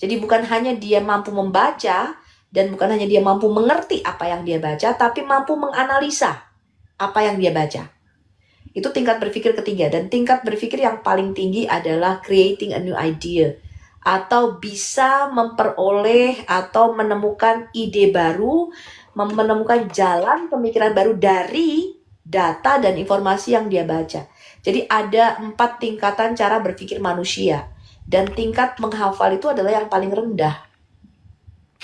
Jadi bukan hanya dia mampu membaca dan bukan hanya dia mampu mengerti apa yang dia baca, tapi mampu menganalisa apa yang dia baca. Itu tingkat berpikir ketiga. Dan tingkat berpikir yang paling tinggi adalah creating a new idea, atau bisa memperoleh atau menemukan ide baru, menemukan jalan pemikiran baru dari data dan informasi yang dia baca. Jadi ada 4 tingkatan cara berpikir manusia, dan tingkat menghafal itu adalah yang paling rendah.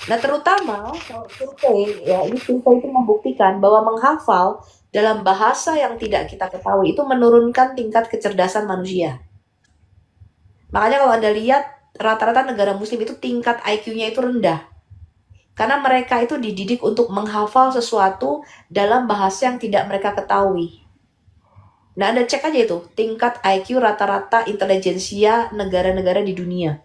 Nah, terutama survei ya, ini survei itu membuktikan bahwa menghafal dalam bahasa yang tidak kita ketahui itu menurunkan tingkat kecerdasan manusia. Makanya kalau Anda lihat rata-rata negara muslim itu tingkat IQ-nya itu rendah. Karena mereka itu dididik untuk menghafal sesuatu dalam bahasa yang tidak mereka ketahui. Nah, Anda cek aja itu, tingkat IQ rata-rata intelijensia negara-negara di dunia.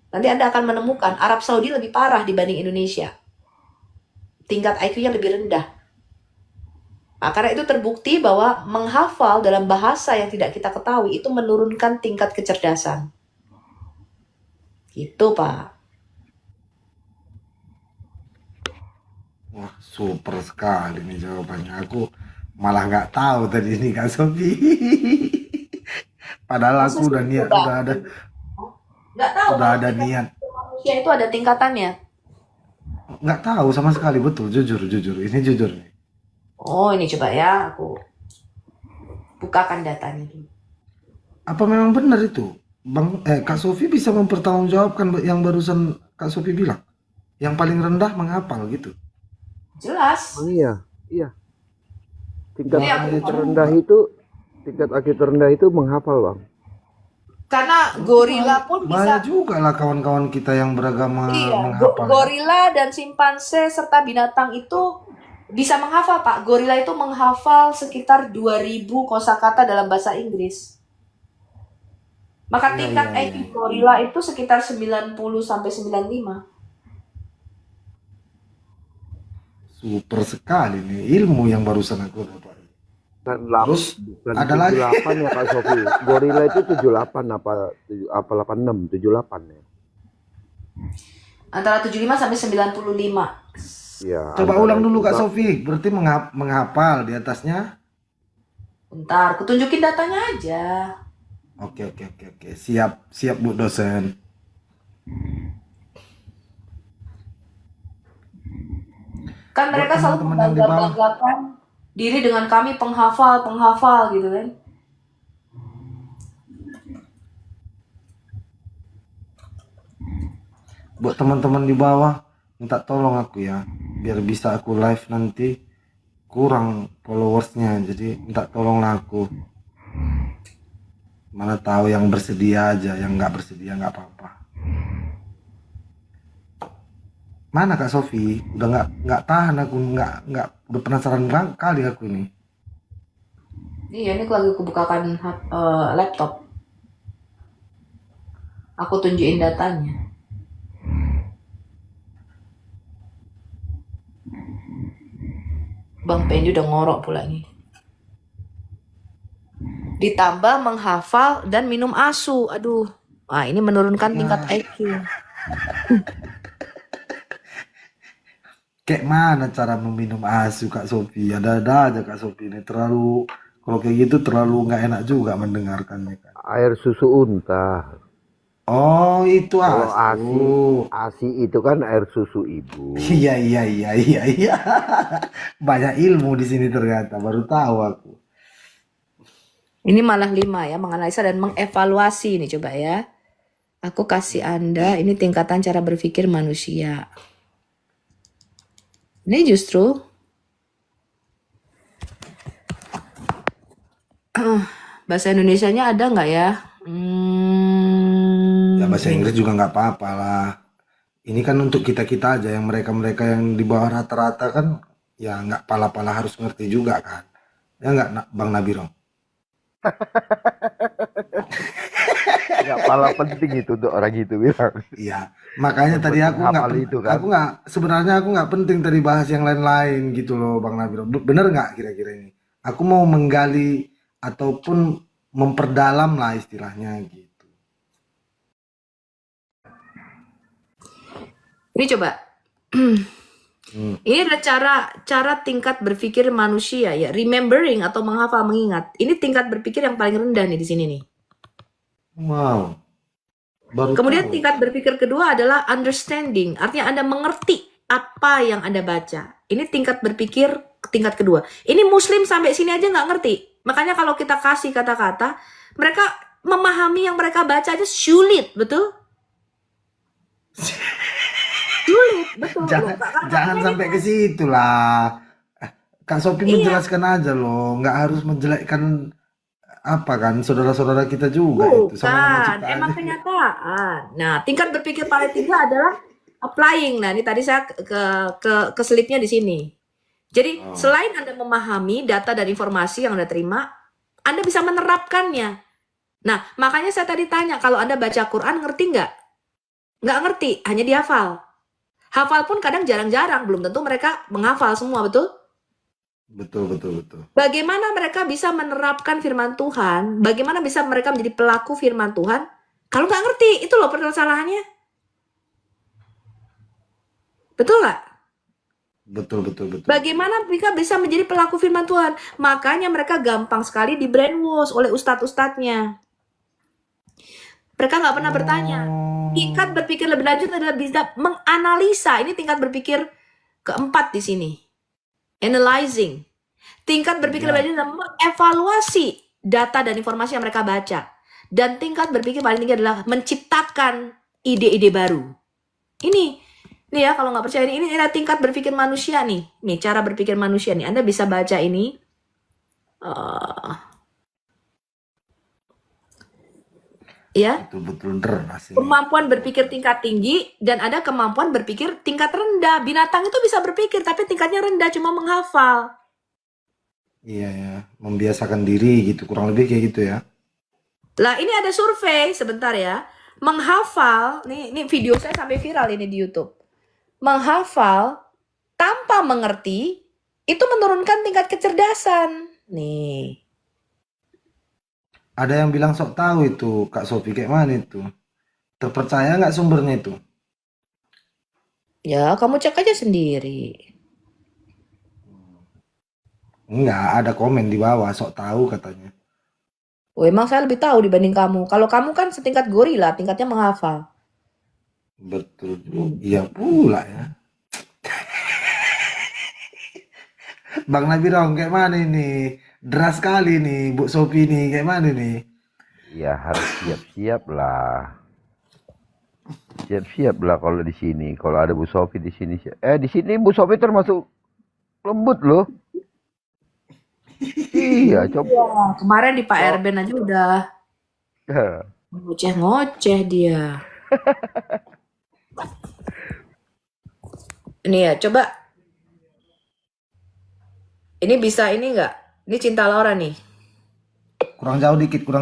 Nanti Anda akan menemukan Arab Saudi lebih parah dibanding Indonesia. Tingkat IQ-nya lebih rendah. Nah, karena itu terbukti bahwa menghafal dalam bahasa yang tidak kita ketahui itu menurunkan tingkat kecerdasan. Gitu, Pak. Wah, super sekali nih jawabannya. Aku malah nggak tahu tadi ini Kak Sofi. Padahal Masa aku sih udah niat, coba? Nggak tahu udah kalau ada tingkat niat. IQ manusia itu ada tingkatannya. Nggak tahu sama sekali, betul, jujur, jujur. Ini jujur nih. Oh, ini coba ya, aku bukakan datanya dulu. Apa memang benar itu? Kak Sofi bisa mempertanggungjawabkan yang barusan Kak Sofi bilang. Yang paling rendah menghafal gitu. Jelas. Emang iya, iya. Tingkat Ini Wah, aku IQ terendah juga. itu, tingkat IQ terendah itu menghafal, Bang. karena Berarti gorila banyak, pun bisa. banyak juga lah kawan-kawan kita yang beragama Iya, menghafal ya. gorila dan simpanse serta binatang itu bisa menghafal, Pak. Gorila itu menghafal sekitar 2000 kosakata dalam bahasa Inggris. Maka Iya, tingkat iya, iya, IQ iya. gorila itu sekitar 90 sampai 95. Super sekali nih ilmu yang barusan aku dapat. Terus Bukan ada lagi. 78 ya Kak Sofi. Gorila itu 78 apa 86, 78 ya. Antara 75 sampai 95. Iya, Coba antara ulang itu. dulu Kak Sofi. Berarti menghafal di atasnya. Bentar, aku tunjukin datanya aja. Oke, oke, oke, oke. Siap, siap Bu dosen. Kan Buat mereka selalu teman-teman yang di bawah. membangga-banggakan diri dengan kami penghafal gitu kan. Buat teman-teman di bawah, minta tolong aku ya. Biar bisa aku live nanti. Kurang followersnya, jadi minta tolonglah aku. Mana tahu yang bersedia aja, yang nggak bersedia nggak apa-apa. Mana Kak Sofi? Udah nggak tahan aku, nggak udah penasaran kali aku ini. Iya, ini aku lagi kebukakan laptop. Aku tunjukin datanya. Bang Pendi udah ngorok pula nih. Ditambah menghafal dan minum ASU. Aduh. Wah, ini menurunkan tingkat Ya, IQ. kayak mana cara meminum ASU Kak Sofi? Ada-ada aja Kak Sofi ini terlalu, kalau kayak gitu terlalu nggak enak juga mendengarkannya kan. Air susu unta. Oh itu Kalau ASU. ASI itu kan air susu ibu. Iya, iya, iya, iya, iya. Banyak ilmu di sini ternyata, baru tahu aku. Ini malah 5 ya, menganalisa dan mengevaluasi nih coba ya. Aku kasih Anda, ini tingkatan cara berpikir manusia. Ini justru bahasa Indonesianya ada nggak ya? Ya bahasa Ini. Inggris juga nggak apa-apa lah. Ini kan untuk kita-kita aja, yang mereka-mereka yang di bawah rata-rata kan, ya nggak pala-pala harus ngerti juga kan. Ya nggak Bang Nabiro? Nggak pala penting itu untuk orang itu bilang. Iya, makanya Yang tadi penting hafal itu kan. sebenarnya aku nggak penting tadi bahas yang lain-lain gitu loh Bang Nabiro. Bener nggak kira-kira ini? Aku mau menggali ataupun memperdalam lah istilahnya gitu. Ini coba. Ini adalah cara tingkat berpikir manusia ya, remembering atau menghafal, mengingat. Ini tingkat berpikir yang paling rendah nih di sini nih. Wow, baru Kemudian tahu. tingkat berpikir kedua adalah understanding, artinya Anda mengerti apa yang Anda baca. Ini tingkat berpikir tingkat kedua. Ini Muslim sampai sini aja nggak ngerti. Makanya kalau kita kasih kata-kata, mereka memahami yang mereka baca aja sulit, betul? Sulit, betul. Jangan, Loh, Kak, jangan ini sampai ke situ lah. Kak Sophie iya, menjelaskan aja loh, nggak harus menjelekkan apa kan saudara-saudara kita juga itu sama yang bukan, mencipta emang aja. kenyataan. Nah, tingkat berpikir paling tiga adalah applying. Nah, ini tadi saya keselipnya di sini. Jadi, Oh, selain Anda memahami data dan informasi yang Anda terima, Anda bisa menerapkannya. Nah, makanya saya tadi tanya, kalau Anda baca Quran, ngerti nggak? Nggak ngerti, hanya dihafal. Hafal pun kadang jarang-jarang, belum tentu mereka menghafal semua, betul? betul betul betul. Bagaimana mereka bisa menerapkan firman Tuhan? Bagaimana bisa mereka menjadi pelaku firman Tuhan? Kalau nggak ngerti, itu loh permasalahannya. Betul nggak? Betul betul betul. Bagaimana mereka bisa menjadi pelaku firman Tuhan? Makanya mereka gampang sekali di brainwash oleh ustadz-ustadznya. Mereka nggak pernah bertanya. Tingkat Oh, berpikir lebih lanjut adalah bisa menganalisa. Ini tingkat berpikir keempat di sini. Analyzing. Tingkat berpikir lebih ya. lanjut adalah mengevaluasi data dan informasi yang mereka baca. Dan tingkat berpikir paling tinggi adalah menciptakan ide-ide baru. Ini ya kalau nggak percaya ini adalah tingkat berpikir manusia nih. Nih cara berpikir manusia nih. Anda bisa baca ini. Ya, Betul-betul deras ini. kemampuan berpikir tingkat tinggi dan ada kemampuan berpikir tingkat rendah. Binatang itu bisa berpikir tapi tingkatnya rendah, cuma menghafal. Iya ya, membiasakan diri gitu, kurang lebih kayak gitu ya. Lah ini ada survei sebentar ya. Menghafal, ini video saya sampai viral ini di YouTube. Menghafal tanpa mengerti itu menurunkan tingkat kecerdasan. Nih. Ada yang bilang sok tahu itu, Kak Sophie kayak mana itu? Terpercaya nggak sumbernya itu? Ya, kamu cek aja sendiri. Enggak, ada komen di bawah, sok tahu katanya. Oh, emang saya lebih tahu dibanding kamu. Kalau kamu kan setingkat gorila, tingkatnya menghafal. Betul juga. Iya pula ya. Bang Nabirong kayak mana ini? Deras sekali nih, Bu Sophie nih, kayak mana nih? Ya harus siap-siap lah. Siap-siap lah kalau di sini. Kalau ada Bu Sofi di sini. Di sini Bu Sofi termasuk lembut loh. Iya, coba. Iya, kemarin di Pak Oh, Erben aja udah ngoceh-ngoceh dia. Ini ya, coba. Ini bisa ini nggak? Ini Cinta Laura nih. kurang jauh dikit, Bu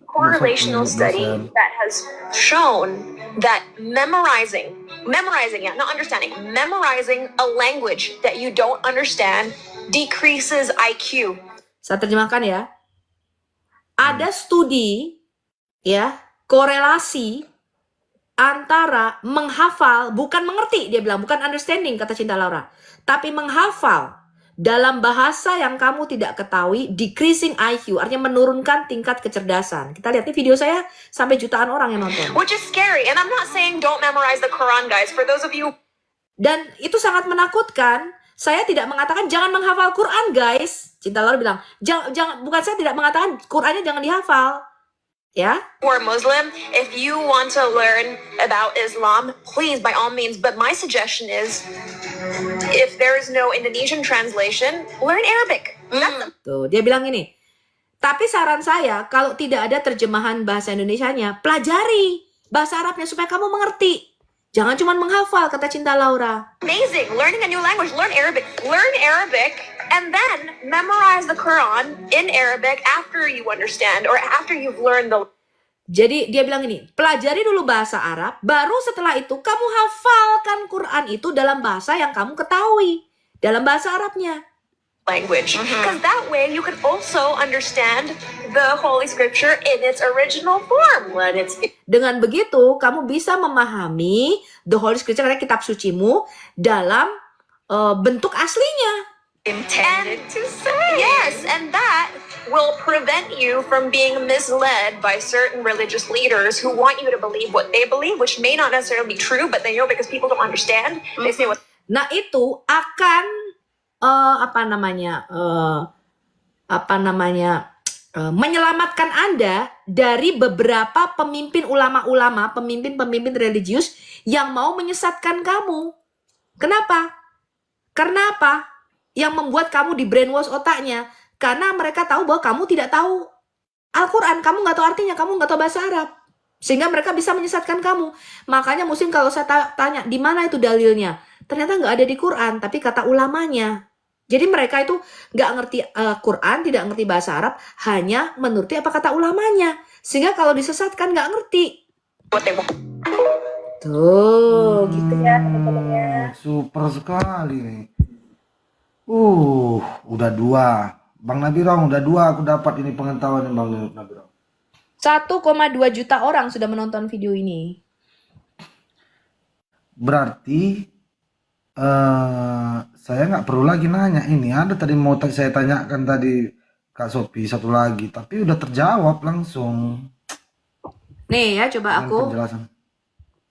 correlational Sophie, study dosen. that has shown that memorizing, yeah, not understanding, memorizing a language that you don't understand decreases IQ. Saya terjemahkan ya. Ada studi ya, korelasi antara menghafal, bukan mengerti, dia bilang, bukan understanding kata Cinta Laura, tapi menghafal dalam bahasa yang kamu tidak ketahui, decreasing IQ, artinya menurunkan tingkat kecerdasan. Kita lihat nih video saya sampai jutaan orang yang nonton. Which is scary. And I'm not saying don't memorize the Quran, guys. For those of you Dan itu sangat menakutkan. Saya tidak mengatakan jangan menghafal Quran, guys. Cinta Laura bilang, jangan, bukan saya tidak mengatakan Qurannya jangan dihafal. Ya, who are Muslim, if you want to learn about Islam, please, by all means. But my suggestion is, if there is no Indonesian translation, learn Arabic. That's tuh dia bilang ini. Tapi saran saya, kalau tidak ada terjemahan bahasa Indonesianya, pelajari bahasa Arabnya supaya kamu mengerti. Jangan cuma menghafal, kata Cinta Laura. amazing. Learning a new language, learn Arabic. Learn Arabic and then memorize the Quran in Arabic after you understand or after you've learned the Jadi dia bilang ini, pelajari dulu bahasa Arab, baru setelah itu kamu hafalkan Quran itu dalam bahasa yang kamu ketahui. Dalam bahasa Arabnya. language, because that way you can also understand the Holy Scripture in its original form when it's Dengan begitu, kamu bisa memahami the Holy Scripture, karena kitab sucimu, dalam bentuk aslinya. intended to say. Yes, and that will prevent you from being misled by certain religious leaders who want you to believe what they believe, which may not necessarily be true, but they know because people don't understand. They say what Nah, itu akan menyelamatkan Anda dari beberapa pemimpin ulama-ulama, pemimpin-pemimpin religius yang mau menyesatkan kamu. Kenapa? Karena apa? Yang membuat kamu di brainwash otaknya. Karena mereka tahu bahwa kamu tidak tahu Al-Quran, kamu nggak tahu artinya, kamu nggak tahu bahasa Arab. Sehingga mereka bisa menyesatkan kamu. Makanya Muslim kalau saya tanya, di mana itu dalilnya? Ternyata nggak ada di Quran, tapi kata ulamanya. Jadi mereka itu nggak ngerti Quran, tidak ngerti bahasa Arab, hanya menuruti apa kata ulamanya. Sehingga kalau disesatkan nggak ngerti. they want. Tuh, gitu ya teman-teman. Super sekali nih. Udah 2. Bang Nabirong, udah 2 aku dapat ini pengetahuan Bang Nabirong. 1,2 juta orang sudah menonton video ini. Berarti saya nggak perlu lagi nanya ini. Ada tadi mau saya tanyakan tadi Kak Sophie satu lagi, tapi udah terjawab langsung. Nih ya, coba Dengan penjelasan.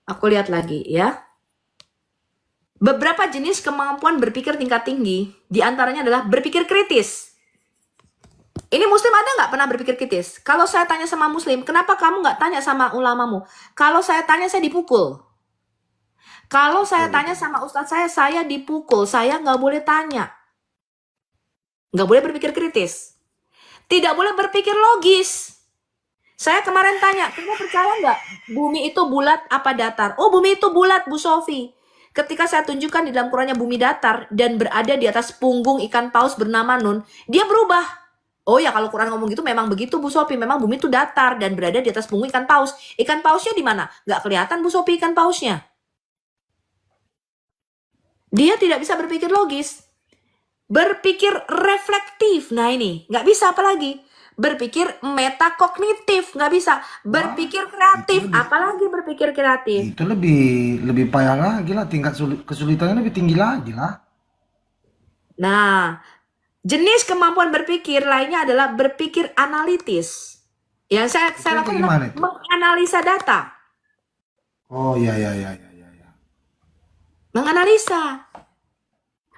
aku lihat lagi ya. Beberapa jenis kemampuan berpikir tingkat tinggi, diantaranya adalah berpikir kritis. Ini Muslim ada nggak pernah berpikir kritis? Kalau saya tanya sama Muslim, kenapa kamu nggak tanya sama ulamamu? Kalau saya tanya, saya dipukul. Kalau saya tanya sama ustadz saya dipukul. Saya nggak boleh tanya. Nggak boleh berpikir kritis. Tidak boleh berpikir logis. Saya kemarin tanya, kamu percaya nggak bumi itu bulat apa datar? Oh, bumi itu bulat, Bu Sofi. Ketika saya tunjukkan di dalam Qurannya bumi datar dan berada di atas punggung ikan paus bernama Nun, dia berubah. Oh ya, kalau Quran ngomong gitu memang begitu Bu Sofi, memang bumi itu datar dan berada di atas punggung ikan paus. Ikan pausnya di mana? Nggak kelihatan Bu Sofi ikan pausnya. Dia tidak bisa berpikir logis. Berpikir reflektif. Nah ini, nggak bisa apalagi. Berpikir metakognitif, nggak bisa. Berpikir kreatif, apalagi berpikir kreatif. Itu lebih payah lagi lah, tingkat kesulitannya lebih tinggi lagi lah. Nah, jenis kemampuan berpikir lainnya adalah berpikir analitis. Yang saya Itu lakukan gimana adalah itu? menganalisa data. Oh ya. Menganalisa.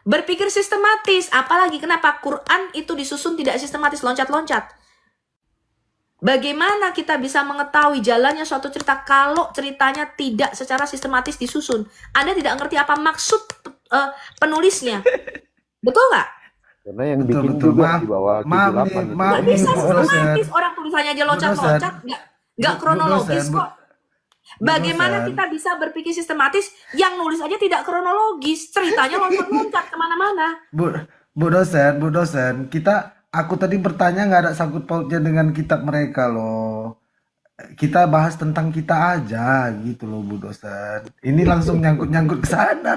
Berpikir sistematis. Apalagi kenapa Quran itu disusun tidak sistematis, loncat-loncat. Bagaimana kita bisa mengetahui jalannya suatu cerita kalau ceritanya tidak secara sistematis disusun? Anda tidak ngerti apa maksud penulisnya. Betul nggak? Karena yang Betul, bikin betul. juga Maaf, di bawah maaf 78 nih, itu. maaf Nggak nih, bisa Bu dosen. sistematis. Orang tulisannya aja loncat-loncat. Nggak Bu kronologis dosen, Bu- kok. Bagaimana dosen. kita bisa berpikir sistematis yang nulis aja tidak kronologis, ceritanya loncat-loncat kemana-mana. Bu dosen, aku tadi bertanya nggak ada sangkut pautnya dengan kitab mereka loh. Kita bahas tentang kita aja gitu loh Bu dosen. Ini langsung nyangkut ke sana.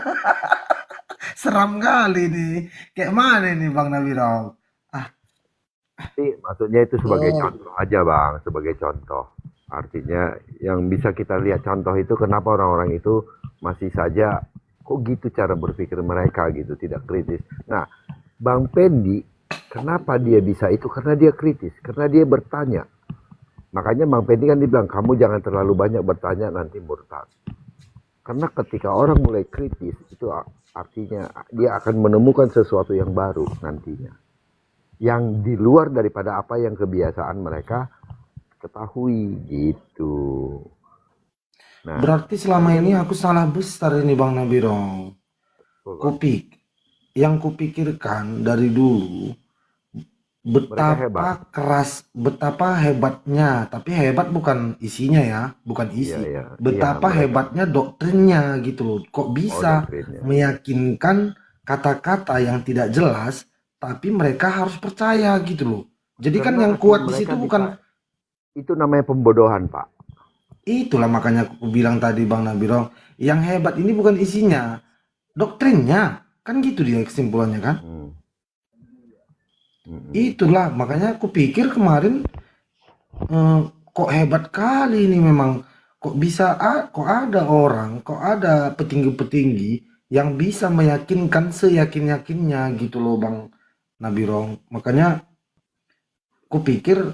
Seram kali nih. Kayak mana nih Bang Nabirong? Tapi maksudnya itu sebagai contoh aja Bang, sebagai contoh. Artinya yang bisa kita lihat contoh itu kenapa orang-orang itu masih saja kok gitu cara berpikir mereka gitu, tidak kritis. Nah, Bang Pendi, kenapa dia bisa itu? Karena dia kritis, karena dia bertanya. Makanya Bang Pendi kan dibilang, kamu jangan terlalu banyak bertanya nanti murtad. Karena ketika orang mulai kritis, itu artinya dia akan menemukan sesuatu yang baru nantinya. Yang di luar daripada apa yang kebiasaan mereka ketahui gitu. Nah, Berarti selama ini aku salah besar ini Bang Nabirong. Yang kupikirkan dari dulu hebat. betapa hebatnya, tapi hebat bukan isinya ya, bukan isi. Iya, Betapa mereka. hebatnya doktrinnya gitu loh. Kok bisa doktrinnya. meyakinkan kata-kata yang tidak jelas, tapi mereka harus percaya gitu loh. Jadi kan Karena yang kuat di mereka situ bisa- bukan. Itu namanya pembodohan, Pak. Itulah makanya aku bilang tadi Bang Nabirong, yang hebat ini bukan isinya, doktrinnya. Kan gitu dia kesimpulannya kan? Mm-mm. Itulah makanya aku pikir kemarin kok hebat kali ini memang. Kok bisa kok ada orang, kok ada petinggi-petinggi yang bisa meyakinkan seyakin-yakinnya gitu loh Bang Nabirong. Makanya aku pikir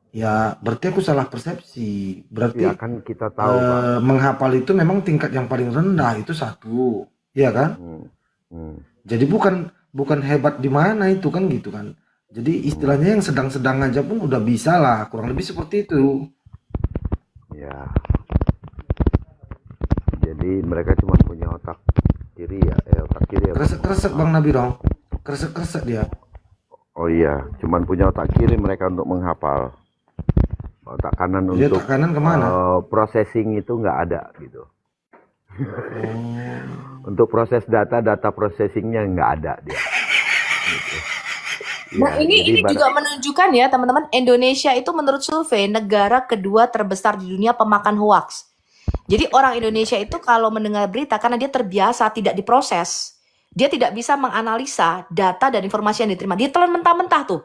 ya berarti aku salah persepsi. Berarti Ya kan kita tahu Bang. menghafal itu memang tingkat yang paling rendah itu satu. Iya kan? Hmm. Hmm. Jadi bukan bukan hebat di mana itu kan gitu kan. Jadi istilahnya yang sedang-sedang aja pun udah bisa lah, kurang lebih seperti itu. Ya, jadi mereka cuma punya otak kiri ya, otak kiri ya. Bang? Kresek-kresek Bang Nabirong. Kresek-kresek dia. Oh iya, cuma punya otak kiri mereka untuk menghafal. Otak kanan Dia untuk tak kanan kemana? processing itu nggak ada gitu. Oh. Untuk proses data processingnya nggak ada dia. Gitu. Nah, Ya, ini jadi juga menunjukkan ya, teman-teman, Indonesia itu menurut survei negara kedua terbesar di dunia pemakan hoaks. Jadi orang Indonesia itu kalau mendengar berita karena dia terbiasa tidak diproses, dia tidak bisa menganalisa data dan informasi yang diterima. Dia telan mentah-mentah tuh.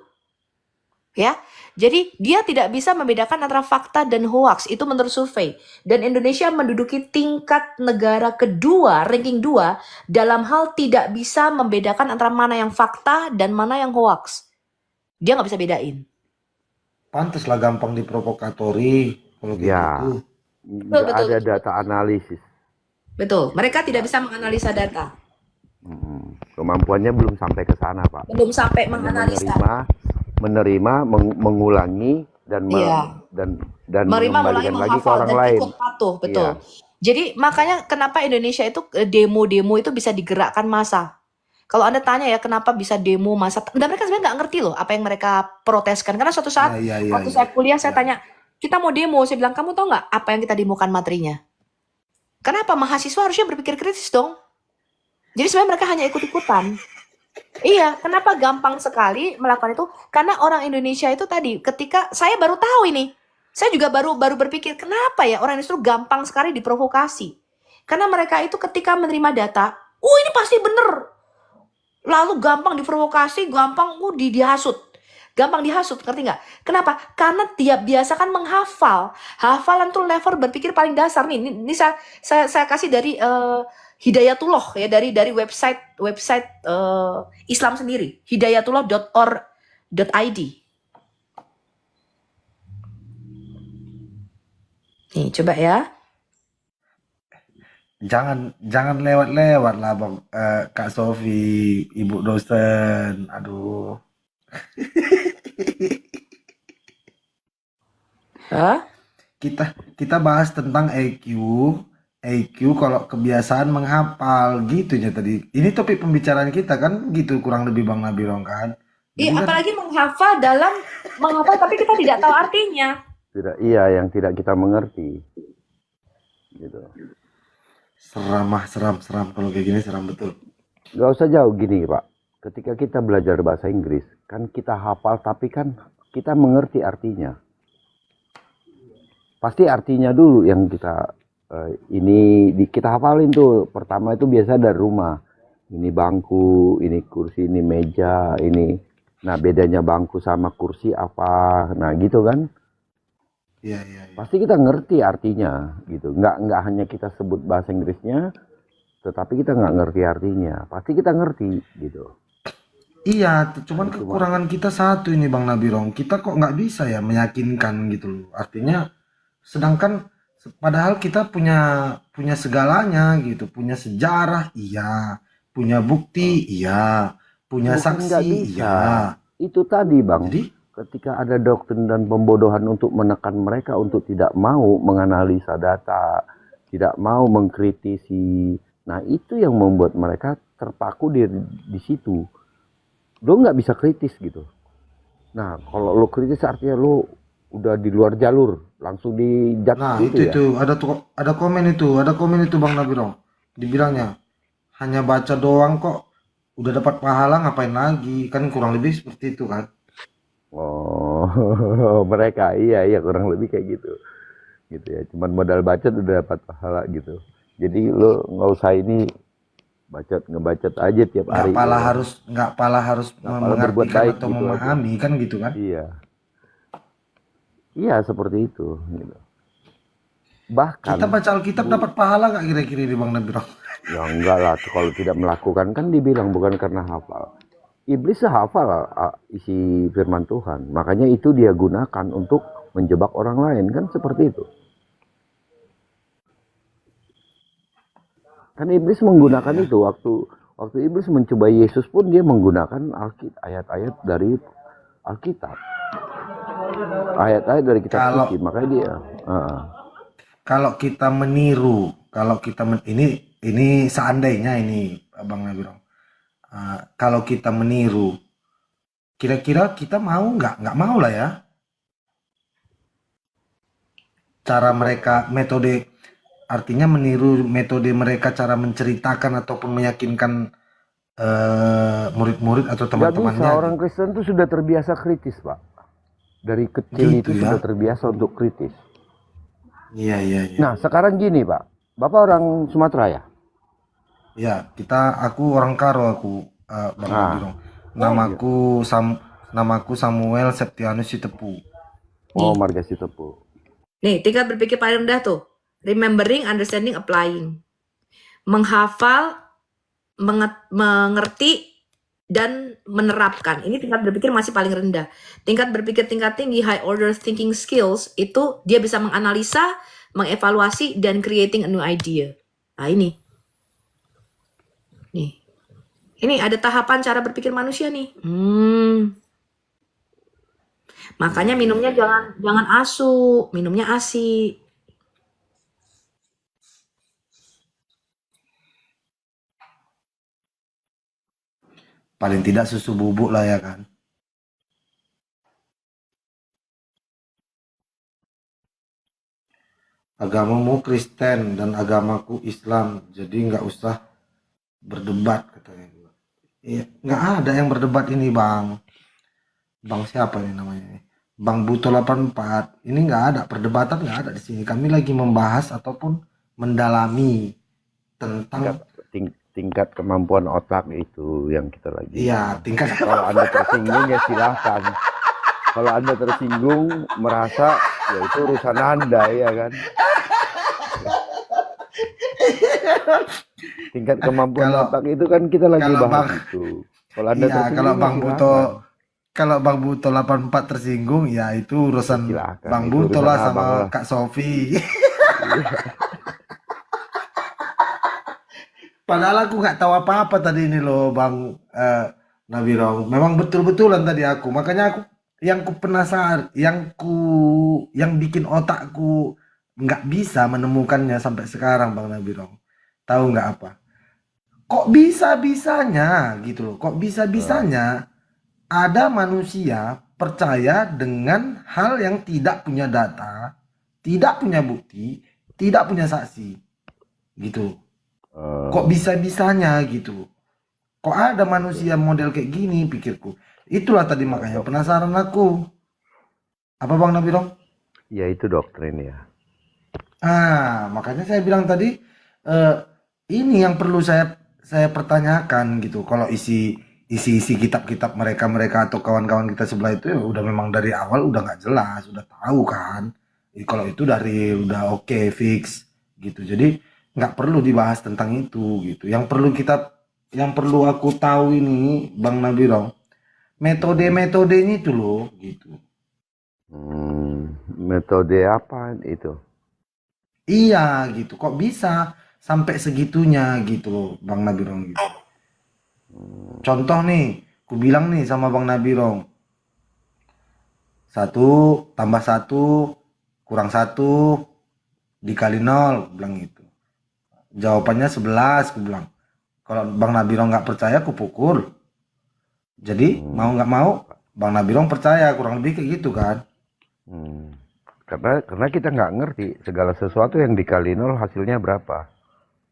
Ya. Jadi dia tidak bisa membedakan antara fakta dan hoaks, itu menurut survei. Dan Indonesia menduduki tingkat negara kedua, ranking 2 dalam hal tidak bisa membedakan antara mana yang fakta dan mana yang hoaks. Dia nggak bisa bedain. Pantaslah gampang diprovokatori kalau kayak ya gitu. nggak Betul, ada betul. data analisis. Betul, mereka tidak bisa menganalisa data. Kemampuannya belum sampai ke sana Pak. Belum sampai Hanya menganalisa. menerima, mengulangi dan Iya. dan Menerima, mulai mengembalikan lagi ke menghafal orang dan lain. ikut patuh, betul. Iya. Jadi makanya kenapa Indonesia itu demo-demo itu bisa digerakkan massa. Kalau Anda tanya ya kenapa bisa demo massa, dan mereka sebenarnya nggak ngerti loh apa yang mereka proteskan. Karena suatu saat waktu saya kuliah saya tanya, kita mau demo, saya bilang kamu tahu nggak apa yang kita demokan materinya? Kenapa mahasiswa harusnya berpikir kritis dong? Jadi sebenarnya mereka hanya ikut-ikutan. Iya, kenapa gampang sekali melakukan itu? Karena orang Indonesia itu tadi, ketika saya baru tahu ini, saya juga baru berpikir kenapa ya orang Indonesia itu gampang sekali diprovokasi. Karena mereka itu ketika menerima data, ini pasti bener. Lalu gampang diprovokasi, gampang dihasut. Gampang dihasut, ngerti nggak? Kenapa? Karena dia biasa kan menghafal. Hafalan tuh level berpikir paling dasar nih. Ini saya kasih dari Hidayatullah ya, dari website Islam sendiri, hidayatullah.org.id. Nih, coba ya. Jangan lewat-lewat lah Bang Kak Sofi, Ibu dosen. Aduh. Hah? Kita bahas tentang EQ kalau kebiasaan menghafal gitu ya tadi. Ini topik pembicaraan kita kan gitu kurang lebih Bang Nabirong kan. Iya, Jadi kan apalagi menghafal tapi kita tidak tahu artinya. Yang tidak kita mengerti. Gitu. seram kalau kayak gini seram betul. Gak usah jauh gini Pak. Ketika kita belajar bahasa Inggris, kan kita hafal tapi kan kita mengerti artinya. Pasti artinya dulu yang kita kita hafalin tuh. Pertama itu biasa dari rumah. Ini bangku, ini kursi, ini meja, ini. Nah bedanya bangku sama kursi apa? Nah gitu kan. Iya. Pasti kita ngerti artinya gitu. Nggak hanya kita sebut bahasa Inggrisnya, tetapi kita nggak ngerti artinya. Pasti kita ngerti gitu. Iya, cuman kekurangan kita satu ini Bang Nabirong. Kita kok nggak bisa ya meyakinkan gitu loh. Artinya, sedangkan padahal kita punya segalanya gitu. Punya sejarah, iya. Punya bukti, iya. Punya Bukan nggak saksi, bisa. iya. Itu tadi Bang. Jadi, Ketika ada doktrin dan pembodohan untuk menekan mereka untuk tidak mau menganalisa data, tidak mau mengkritisi. Nah itu yang membuat mereka terpaku di situ. Lo nggak bisa kritis gitu. Nah kalau lo kritis artinya lo udah di luar jalur, langsung dijat nah gitu itu ada komen itu Bang Nabirong. Dibilangnya hanya baca doang kok udah dapat pahala ngapain lagi, kan kurang lebih seperti itu kan. Oh, mereka iya kurang lebih kayak gitu ya. Cuman modal baca udah dapat pahala gitu. Jadi lo nggak usah ini bacot ngebacot aja tiap nggak hari. pala harus pala berbuat mengartikan baik atau gitu aja. memahami kan gitu kan. Iya seperti itu gitu. Bahkan Kita baca Alkitab dapat pahala nggak kira-kira di Bang Nabi Rom? ya enggak lah, kalau tidak melakukan kan dibilang bukan karena hafal. Iblis hafal isi firman Tuhan, makanya itu dia gunakan untuk menjebak orang lain, kan seperti itu. Kan iblis menggunakan itu waktu iblis mencoba Yesus pun dia menggunakan ayat-ayat dari Alkitab, ayat-ayat dari kitab suci, makanya dia. Kalau kita meniru, ini seandainya ini Bang Nabi Rom, kalau kita meniru, kira-kira kita mau nggak? Nggak mau lah ya. Cara mereka, metode, artinya meniru metode mereka, cara menceritakan ataupun meyakinkan murid-murid atau Nggak teman-temannya. bisa, orang Kristen itu sudah terbiasa kritis, Pak. Dari kecil Gitu itu ya? sudah terbiasa untuk kritis. Iya. Nah, sekarang gini, Pak. Bapak orang Sumatera ya? Ya, aku orang Karo, Bang Nabi Rom. Namaku Samuel Septianus Sitepu. Oh, Marga Sitepu. Nih, tingkat berpikir paling rendah tuh. Remembering, understanding, applying. Menghafal, mengerti, dan menerapkan. Ini tingkat berpikir masih paling rendah. Tingkat berpikir tingkat tinggi, high order thinking skills, itu dia bisa menganalisa, mengevaluasi, dan creating a new idea. Nah, ini. Nih. Ini ada tahapan cara berpikir manusia nih. Makanya minumnya jangan asu, minumnya ASI. Paling tidak susu bubuk lah ya kan. Agamamu Kristen dan agamaku Islam, jadi nggak usah berdebat katanya. Iya, nggak ada yang berdebat ini Bang. Bang siapa ini namanya? Bang Buto 84. Ini nggak ada perdebatan, nggak ada di sini. Kami lagi membahas ataupun mendalami tentang tingkat kemampuan otak itu yang kita lagi. Iya, tingkat. Kalau Anda tersinggung ya silahkan. Kalau Anda tersinggung merasa ya itu urusan Anda ya kan. Tingkat kemampuan otak itu kan kita lagi bahas itu. Kalau Anda tersinggung kalau Bang ya Buto, kalau Bang Buto 84 tersinggung ya itu urusan silakan, Bang itu Buto urusan lah sama abang lah. Kak Sofi. Padahal aku nggak tahu apa-apa tadi ini loh Bang Nabi Rom. Memang betul-betulan tadi aku. Makanya aku yang penasaran, yang bikin otakku nggak bisa menemukannya sampai sekarang Bang Nabi Rom. Tahu nggak apa? Kok bisa-bisanya gitu loh. Kok bisa-bisanya ada manusia percaya dengan hal yang tidak punya data, tidak punya bukti, tidak punya saksi. Gitu. Kok bisa-bisanya gitu. Kok ada manusia model kayak gini pikirku. Itulah tadi makanya penasaran aku. Apa Bang Nabi Rom? Ya itu doktrin ya. Makanya saya bilang tadi ini yang perlu saya pertanyakan gitu. Kalau isi kitab-kitab mereka atau kawan-kawan kita sebelah itu ya udah memang dari awal udah nggak jelas, udah tahu kan. Kalau itu udah oke, fix gitu. Jadi nggak perlu dibahas tentang itu gitu. Yang perlu aku tahu ini Bang Nabi Rom, metodenya itu loh gitu. Metode apa itu? Iya gitu. Kok bisa sampai segitunya gitu loh Bang Nabi Rom gitu. Contoh nih, ku bilang nih sama Bang Nabi Rom, 1 tambah 1 kurang 1 dikali 0, bilang gitu. Jawabannya 11, aku bilang. Kalau Bang Nabi Rom nggak percaya, aku pukul. Jadi mau nggak mau, Bang Nabi Rom percaya, kurang lebih kayak gitu kan. Karena kita nggak ngerti segala sesuatu yang dikali 0 hasilnya berapa.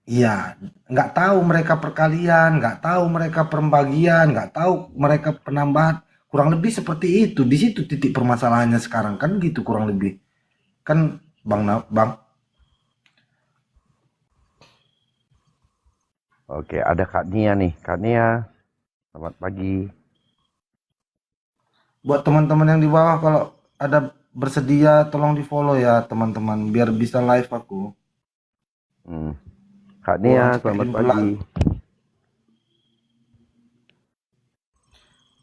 Iya, nggak tahu mereka perkalian, nggak tahu mereka pembagian, nggak tahu mereka penambahan. Kurang lebih seperti itu. Di situ titik permasalahannya sekarang kan gitu kurang lebih. Kan Bang. Oke, ada Kak Nia nih. Kak Nia, selamat pagi. Buat teman-teman yang di bawah kalau ada bersedia tolong di follow ya teman-teman biar bisa live aku. Hmm. Kak Orang Nia, cepat selamat influencer. pagi.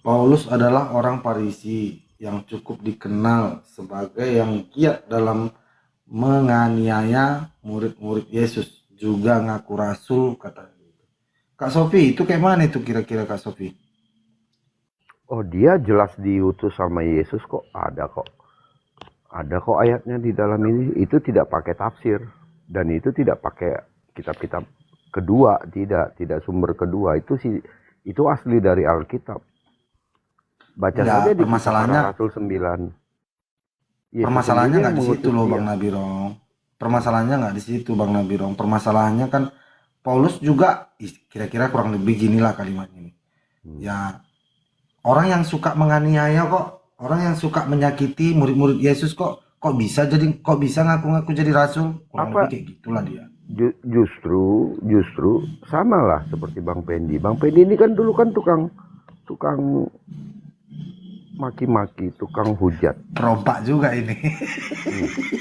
Paulus adalah orang Farisi yang cukup dikenal sebagai yang giat dalam menganiaya murid-murid Yesus, juga ngaku rasul katanya. Kak Sofi, itu kayak mana itu kira-kira Kak Sofi? Oh, dia jelas diutus sama Yesus kok. Ada kok. Ada kok ayatnya di dalam ini. Itu tidak pakai tafsir. Dan itu tidak pakai kitab-kitab kedua. Tidak sumber kedua. Itu asli dari Alkitab. Baca Enggak, saja di Kisah permasalahannya Para Rasul 9. Yesus permasalahannya sendiri nggak yang di situ mengutus loh dia. Bang Nabirong. Permasalahannya nggak di situ Bang Nabirong. Permasalahannya kan Paulus juga kira-kira kurang lebih ginilah kalimatnya ini. Ya, orang yang suka menganiaya kok, orang yang suka menyakiti murid-murid Yesus kok bisa ngaku-ngaku jadi rasul? Kurang lebih Apa kayak gitulah dia. justru sama lah seperti Bang Pendi. Bang Pendi ini kan dulu kan tukang maki-maki, tukang hujat. Perompak juga ini.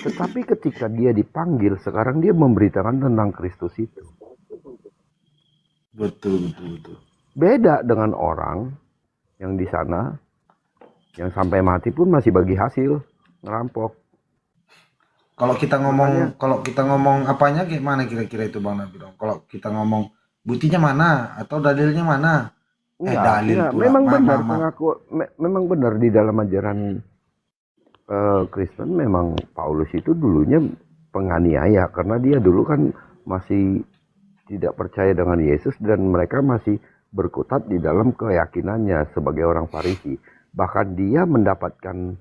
Tetapi ketika dia dipanggil, sekarang dia memberitakan tentang Kristus itu. Betul. Beda dengan orang yang di sana, yang sampai mati pun masih bagi hasil, ngerampok. Kalau kita ngomong apanya gimana kira-kira itu Bang Nabirong? Kalau kita ngomong buktinya mana atau dalilnya mana? Dalil pula. Memang benar Maaf. memang benar di dalam ajaran Kristen memang Paulus itu dulunya penganiaya karena dia dulu kan masih tidak percaya dengan Yesus dan mereka masih berkutat di dalam keyakinannya sebagai orang Farisi. Bahkan dia mendapatkan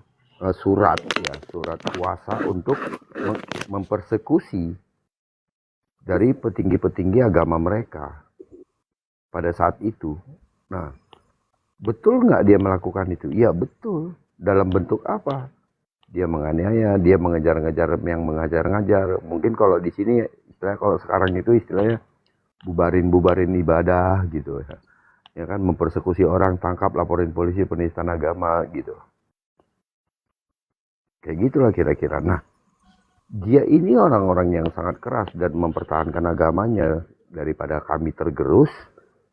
surat kuasa untuk mempersekusi dari petinggi-petinggi agama mereka pada saat itu. Nah, betul nggak dia melakukan itu? Iya betul. Dalam bentuk apa? Dia menganiaya, dia mengejar-ngejar yang mengajar-ngajar. Mungkin kalau di sini istilahnya kalau sekarang itu istilahnya bubarin ibadah gitu ya. Ya kan mempersekusi orang, tangkap, laporin polisi, penistaan agama gitu. Kayak gitulah kira-kira. Nah, dia ini orang-orang yang sangat keras dan mempertahankan agamanya daripada kami tergerus.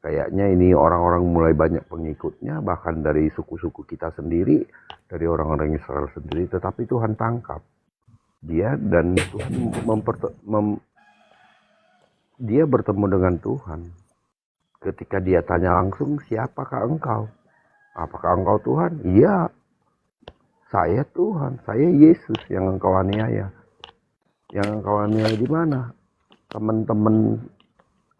Kayaknya ini orang-orang mulai banyak pengikutnya, bahkan dari suku-suku kita sendiri, dari orang-orang Israel sendiri, tetapi Tuhan tangkap dia dan Tuhan dia bertemu dengan Tuhan. Ketika dia tanya langsung, siapakah engkau? Apakah engkau Tuhan? Iya, saya Tuhan, saya Yesus yang engkau aniaya. Yang engkau aniaya di mana? Teman-teman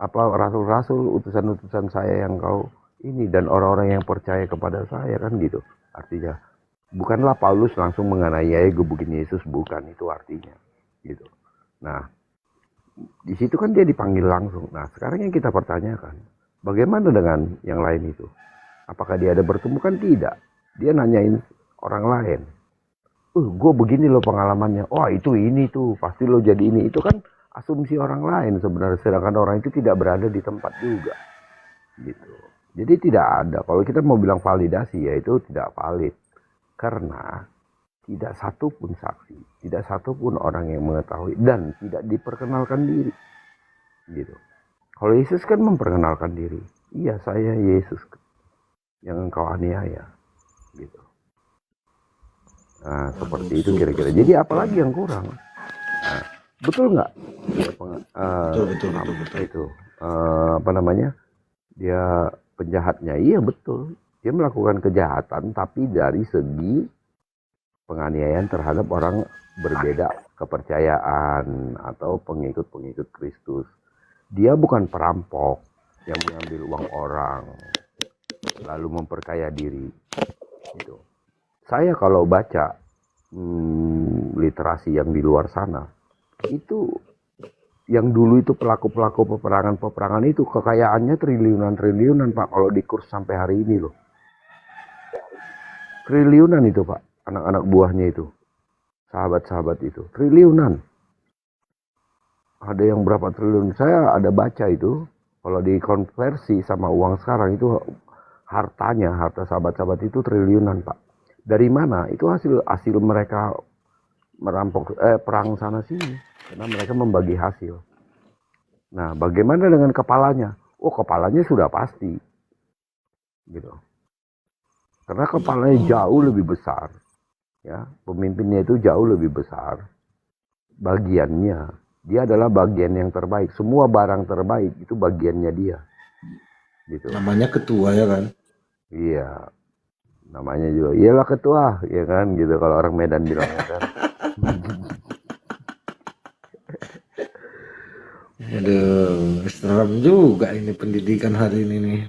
rasul-rasul, utusan-utusan saya yang kau ini dan orang-orang yang percaya kepada saya kan gitu. Artinya bukanlah Paulus langsung menganiaya gebukin Yesus, bukan itu artinya gitu. Nah, di situ kan dia dipanggil langsung. Nah, sekarang yang kita pertanyakan, bagaimana dengan yang lain itu? Apakah dia ada bertemu? Kan tidak. Dia nanyain orang lain. Gue begini loh pengalamannya. Oh itu ini tuh, pasti lo jadi ini. Itu kan asumsi orang lain sebenarnya, sedangkan orang itu tidak berada di tempat juga gitu. Jadi tidak ada, kalau kita mau bilang validasi ya itu tidak valid karena tidak satu pun saksi, tidak satu pun orang yang mengetahui dan tidak diperkenalkan diri gitu. Kalau Yesus kan memperkenalkan diri, iya saya Yesus yang engkau aniaya gitu. Nah seperti itu kira-kira. Jadi apalagi yang kurang? Nah, betul nggak? Betul. Itu apa namanya? Dia penjahatnya, iya betul. Dia melakukan kejahatan, tapi dari segi penganiayaan terhadap orang berbeda kepercayaan atau pengikut-pengikut Kristus. Dia bukan perampok yang mengambil uang orang lalu memperkaya diri. Gitu. Saya kalau baca literasi yang di luar sana, itu yang dulu itu pelaku-pelaku peperangan itu kekayaannya triliunan Pak, kalau dikurs sampai hari ini loh. Triliunan itu Pak, anak-anak buahnya itu, sahabat-sahabat itu, triliunan. Ada yang berapa triliun, saya ada baca itu, Kalau dikonversi sama uang sekarang itu harta sahabat-sahabat itu triliunan, Pak. Dari mana? Itu hasil mereka merampok perang sana sini, karena mereka membagi hasil. Nah, bagaimana dengan kepalanya? Oh, kepalanya sudah pasti, gitu. Karena kepalanya jauh lebih besar, ya. Pemimpinnya itu jauh lebih besar. Bagiannya, dia adalah bagian yang terbaik. Semua barang terbaik itu bagiannya dia, gitu. Namanya ketua ya kan. Iya, namanya juga iyalah ketua, ya kan, gitu. Kalau orang Medan bilang kan. Aduh, seram juga ini pendidikan hari ini nih.